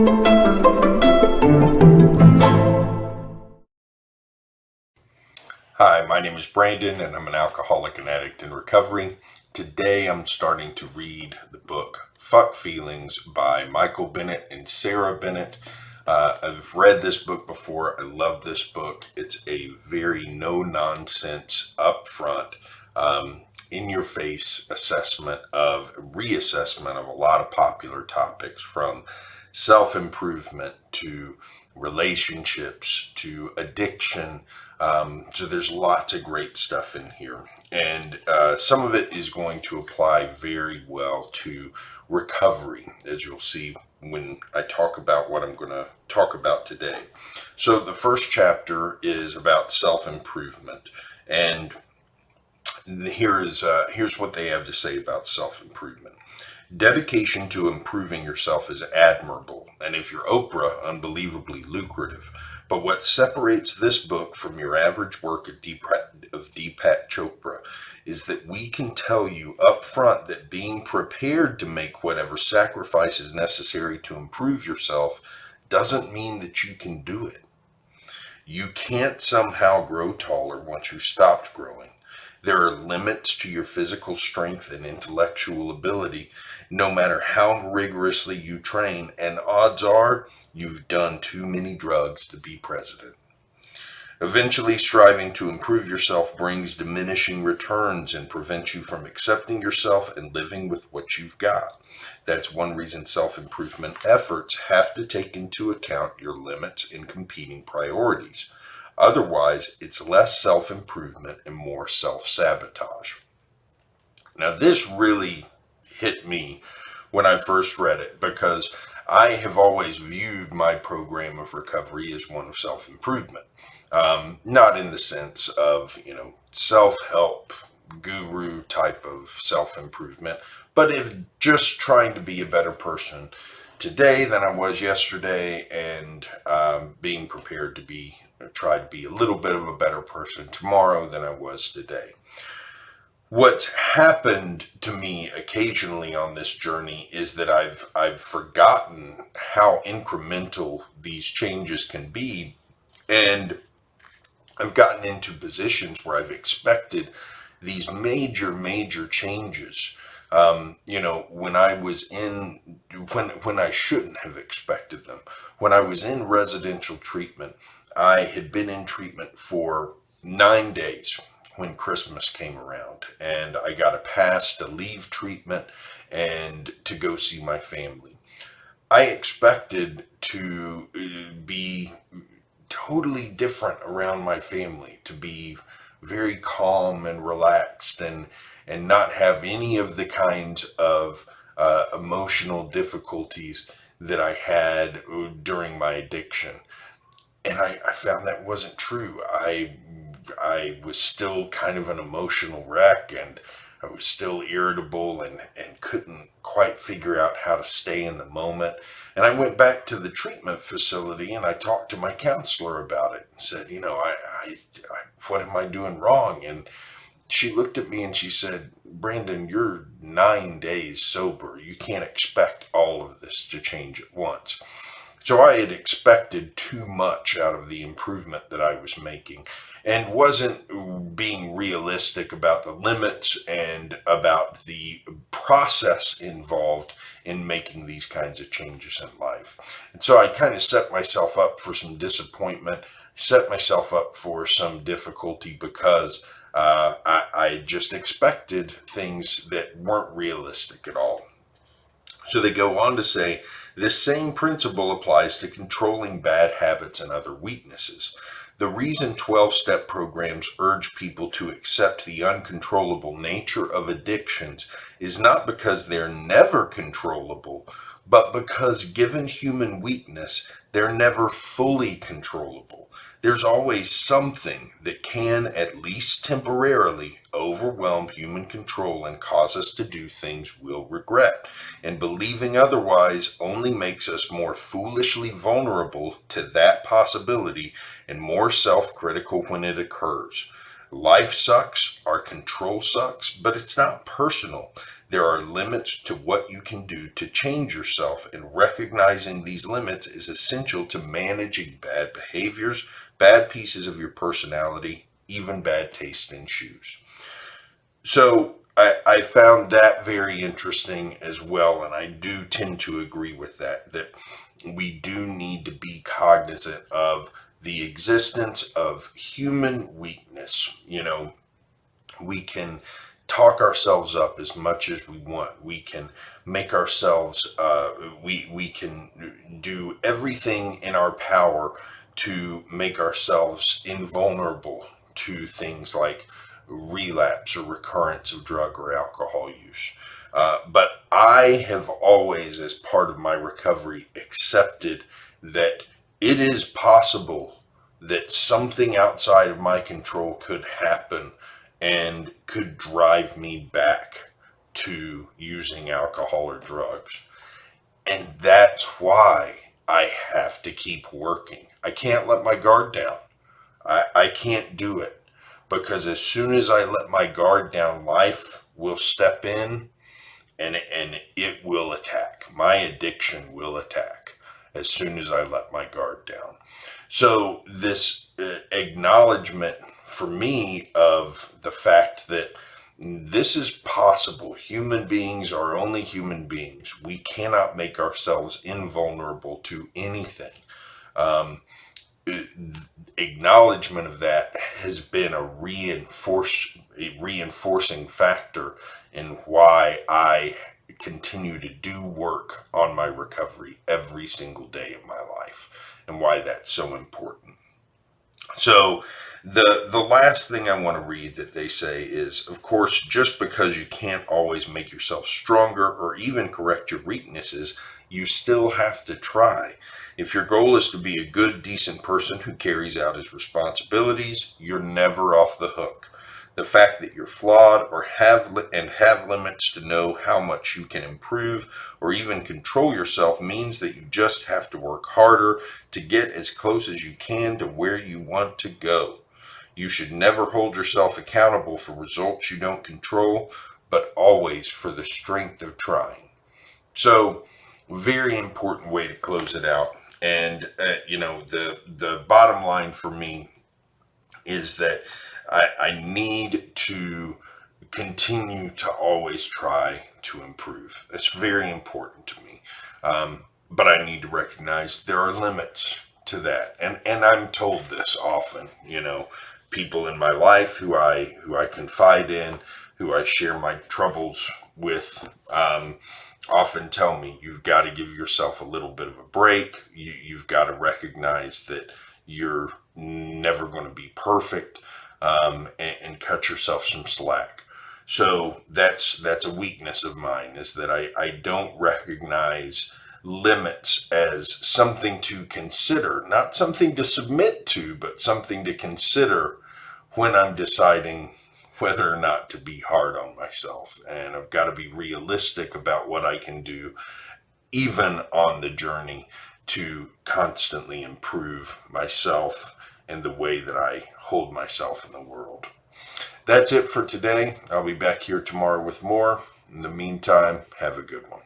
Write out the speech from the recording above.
Hi, my name is Brandon, and I'm an alcoholic and addict in recovery. Today I'm starting to read the book Fuck Feelings by Michael Bennett and Sarah Bennett. I've read this book before. I love this book. It's a very no-nonsense, upfront, in-your-face reassessment of a lot of popular topics, from self-improvement to relationships to addiction. So there's lots of great stuff in here. And some of it is going to apply very well to recovery, as you'll see when I talk about what I'm going to talk about today. So the first chapter is about self-improvement. And here's what they have to say about self-improvement. Dedication to improving yourself is admirable, and if you're Oprah, unbelievably lucrative. But what separates this book from your average work of Deepak Chopra is that we can tell you up front that being prepared to make whatever sacrifice is necessary to improve yourself doesn't mean that you can do it. You can't somehow grow taller once you stopped growing. There are limits to your physical strength and intellectual ability, no matter how rigorously you train, and odds are you've done too many drugs to be president. Eventually, striving to improve yourself brings diminishing returns and prevents you from accepting yourself and living with what you've got. That's one reason self-improvement efforts have to take into account your limits and competing priorities. Otherwise, it's less self-improvement and more self-sabotage. Now, this really hit me when I first read it, because I have always viewed my program of recovery as one of self-improvement. Not in the sense of, self-help guru type of self-improvement, but if just trying to be a better person today than I was yesterday, and being prepared to try to be a little bit of a better person tomorrow than I was today. What's happened to me occasionally on this journey is that I've forgotten how incremental these changes can be, and I've gotten into positions where I've expected these major changes. When I was when I shouldn't have expected them. When I was in residential treatment, I had been in treatment for 9 days when Christmas came around, and I got a pass to leave treatment and to go see my family. I expected to be totally different around my family, to be very calm and relaxed, and not have any of the kinds of emotional difficulties that I had during my addiction. And I found that wasn't true. I was still kind of an emotional wreck, and I was still irritable, and couldn't quite figure out how to stay in the moment. And I went back to the treatment facility, and I talked to my counselor about it and said, what am I doing wrong? And she looked at me and she said, Brandon, you're 9 days sober. You can't expect all of this to change at once. So I had expected too much out of the improvement that I was making, and wasn't being realistic about the limits and about the process involved in making these kinds of changes in life. And so I kind of set myself up for some disappointment, set myself up for some difficulty, because I just expected things that weren't realistic at all. So they go on to say, this same principle applies to controlling bad habits and other weaknesses. The reason 12-step programs urge people to accept the uncontrollable nature of addictions is not because they're never controllable, but because given human weakness, they're never fully controllable. There's always something that can, at least temporarily, overwhelm human control and cause us to do things we'll regret. And believing otherwise only makes us more foolishly vulnerable to that possibility and more self-critical when it occurs. Life sucks, our control sucks, but it's not personal. There are limits to what you can do to change yourself, and recognizing these limits is essential to managing bad behaviors, bad pieces of your personality, even bad taste in shoes. So I found that very interesting as well, and I do tend to agree with that we do need to be cognizant of the existence of human weakness. We can talk ourselves up as much as we want. We can make ourselves, we can do everything in our power to make ourselves invulnerable to things like relapse or recurrence of drug or alcohol use. But I have always, as part of my recovery, accepted that it is possible that something outside of my control could happen and could drive me back to using alcohol or drugs. And that's why I have to keep working. I can't let my guard down. I can't do it, because as soon as I let my guard down, life will step in and it will attack. My addiction will attack as soon as I let my guard down. So this acknowledgement for me of the fact that this is possible. Human beings are only human beings. We cannot make ourselves invulnerable to anything. Acknowledgement of that has been a reinforcing factor in why I continue to do work on my recovery every single day of my life, and why that's so important. So the last thing I want to read that they say is, of course, just because you can't always make yourself stronger or even correct your weaknesses, you still have to try. If your goal is to be a good, decent person who carries out his responsibilities, you're never off the hook. The fact that you're flawed or have limits to know how much you can improve or even control yourself means that you just have to work harder to get as close as you can to where you want to go. You should never hold yourself accountable for results you don't control, but always for the strength of trying. So, very important way to close it out. And the bottom line for me is that I need to continue to always try to improve. It's very important to me. But I need to recognize there are limits to that. And I'm told this often, people in my life who I confide in, who I share my troubles with, often tell me, you've got to give yourself a little bit of a break. You've got to recognize that you're never going to be perfect, and cut yourself some slack. So that's a weakness of mine, is that I don't recognize limits as something to consider, not something to submit to, but something to consider when I'm deciding whether or not to be hard on myself. And I've got to be realistic about what I can do, even on the journey to constantly improve myself and the way that I hold myself in the world. That's it for today. I'll be back here tomorrow with more. In the meantime, have a good one.